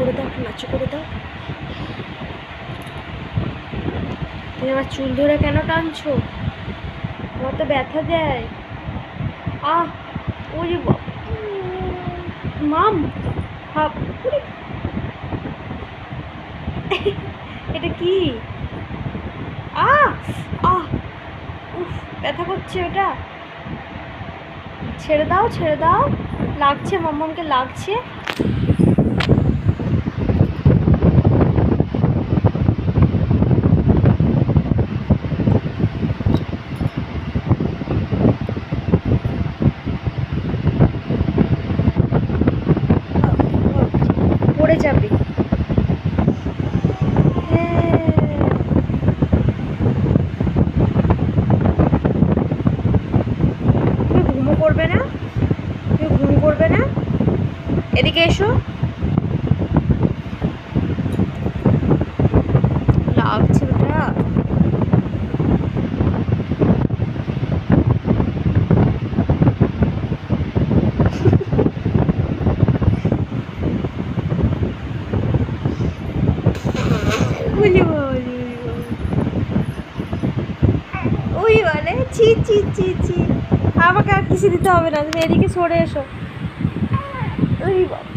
করে দাও, নাচু করে দাও। তুমি আমার চুল ধরে কেন টানছো? আমার তো ব্যথা দেয়। আহ, ওরে মাম ভাব। এটা কি? আহ আহ উফ, ব্যথা করছে ওটা। ছেড়ে দাও, ছেড়ে দাও। লাগছে, মাম্মামকে লাগছে। পড়ে যাবে। তুমি ঘুমো করবে না? তুমি ঘুম করবে না? এদিকে এসো। লাগছে ওটা। ওই বলে ছি ছি ছি ছি। আমাকে আর কিছু দিতে হবে না, তুমি এদিকে সরে এসো। ওই বাবা।